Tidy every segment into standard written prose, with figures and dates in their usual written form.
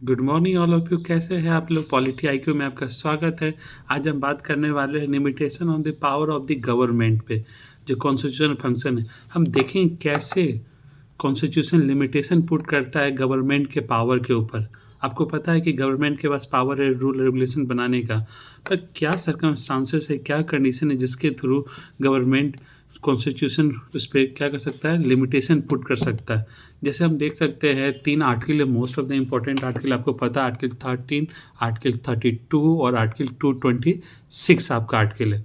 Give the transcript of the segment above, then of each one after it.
Good morning all of you. कैसे हैं आप लोग? पॉलिटी आईक्यू में आपका स्वागत है। आज हम बात करने वाले हैं limitation on the power of the government पे, जो कॉन्स्टिट्यूशन फंक्शन है। हम देखेंगे कैसे कॉन्स्टिट्यूशन लिमिटेशन पुट करता है गवर्नमेंट के पावर के ऊपर। आपको पता है कि गवर्नमेंट के पास पावर है रूल रेगुलेशन बनाने का, पर क्या सर्कमस्टांसेस है, क्या कंडीशन है जिसके थ्रू गवर्नमेंट कॉन्स्टिट्यूशन उस पर क्या कर सकता है, लिमिटेशन पुट कर सकता है। जैसे हम देख सकते हैं 3 आर्टिकल है, most of the important article आपको पता है, आर्टिकल 13, आर्टिकल 32 और आर्टिकल 226 आपका आर्टिकल है।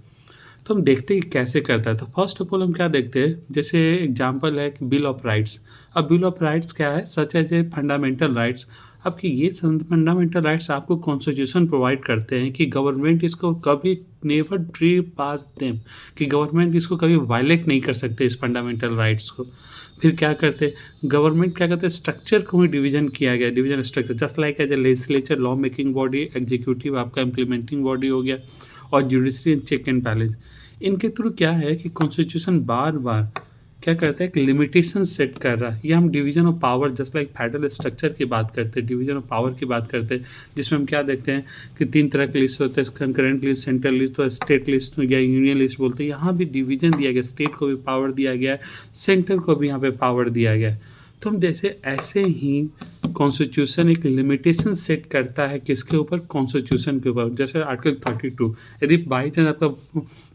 तो हम देखते हैं कि कैसे करता है। तो फर्स्ट ऑफ ऑल हम क्या देखते हैं, जैसे एग्जांपल है कि बिल ऑफ राइट्स। अब बिल ऑफ राइट्स क्या है? Such as a fundamental rights. अब कि ये फंडामेंटल राइट्स आपको कॉन्स्टिट्यूशन प्रोवाइड करते हैं कि गवर्नमेंट इसको कभी नेवर ट्री पास देम, कि गवर्नमेंट इसको कभी वायलेट नहीं कर सकते इस फंडामेंटल राइट्स को। फिर क्या करते हैं गवर्नमेंट, क्या करते हैं, स्ट्रक्चर को भी डिवीजन किया गया, division structure just like as a legislature, law making body, executive आपका इम्प्लीमेंटिंग बॉडी हो गया, और judiciary and check and balance. इनके थ्रू क्या है कि कॉन्स्टिट्यूशन बार बार क्या करता है, एक लिमिटेशन सेट कर रहा है। ये हम division of power, just like federal structure की बात करते हैं, डिवीजन ऑफ पावर की बात करते हैं, जिसमें हम क्या देखते हैं कि 3 तरह के लिस्ट होते हैं, कंकरेंट लिस्ट, सेंट्रल लिस्ट और स्टेट लिस्ट हो गया, यूनियन लिस्ट बोलते हैं। यहाँ भी डिवीजन दिया गया, स्टेट को भी पावर दिया गया है, सेंटर को भी यहाँ पे पावर दिया गया है। तो हम जैसे ऐसे ही कॉन्स्टिट्यूशन एक लिमिटेशन सेट करता है किसके ऊपर, कॉन्स्टिट्यूशन के ऊपर। जैसे आर्टिकल 32, यदि बाई चांस आपका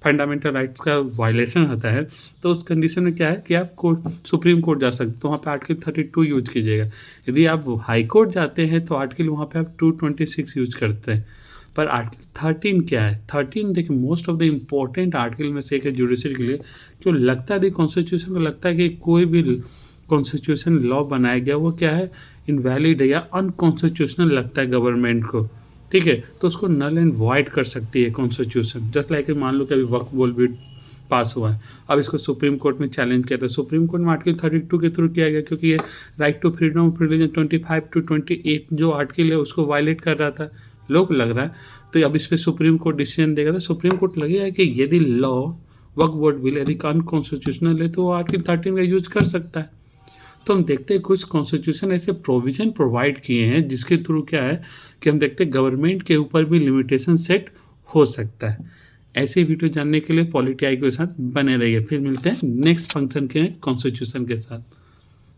फंडामेंटल राइट्स का वायलेशन होता है तो उस कंडीशन में क्या है कि आप कोर्ट, सुप्रीम कोर्ट जा सकते, तो वहाँ पे आर्टिकल 32 यूज कीजिएगा। यदि आप हाई कोर्ट जाते हैं तो आर्टिकल वहाँ पे आप 226 यूज करते हैं। पर आर्टिकल 13 क्या है? 13 देखिए most of the important article में से एक है जुडिशरी के लिए। जो लगता है कॉन्स्टिट्यूशन को लगता है कि कोई भी कॉन्स्टिट्यूशन लॉ बनाया गया वो क्या है, इनवैलिड है या अनकॉन्स्टिट्यूशनल लगता है गवर्नमेंट को, ठीक है, तो उसको नल एंड वॉइड कर सकती है कॉन्स्टिट्यूशन। जस्ट लाइक मान लो कि अभी वक्फ बोल भी पास हुआ है, अब इसको सुप्रीम कोर्ट में चैलेंज किया था। सुप्रीम कोर्ट में आर्टिकल 32 के थ्रू किया गया, क्योंकि ये right to freedom of religion 25 to 28 जो आर्टिकल है उसको वायलेट कर रहा था, लोग लग रहा है। तो अब इस पर सुप्रीम कोर्ट डिसीजन देगा, तो सुप्रीम कोर्ट लगेगा कि यदि लॉ वक्फ बोर्ड बिल यदि अनकॉन्स्टिट्यूशनल है तो वो आर्टिकल 13 का यूज कर सकता है। तो हम देखते हैं कुछ कॉन्स्टिट्यूशन ऐसे प्रोविजन प्रोवाइड किए हैं जिसके थ्रू क्या है कि हम देखते हैं गवर्नमेंट के ऊपर भी लिमिटेशन सेट हो सकता है। ऐसे वीडियो जानने के लिए पॉलिटी आई के साथ बने रहिए। फिर मिलते हैं नेक्स्ट फंक्शन के कॉन्स्टिट्यूशन के साथ।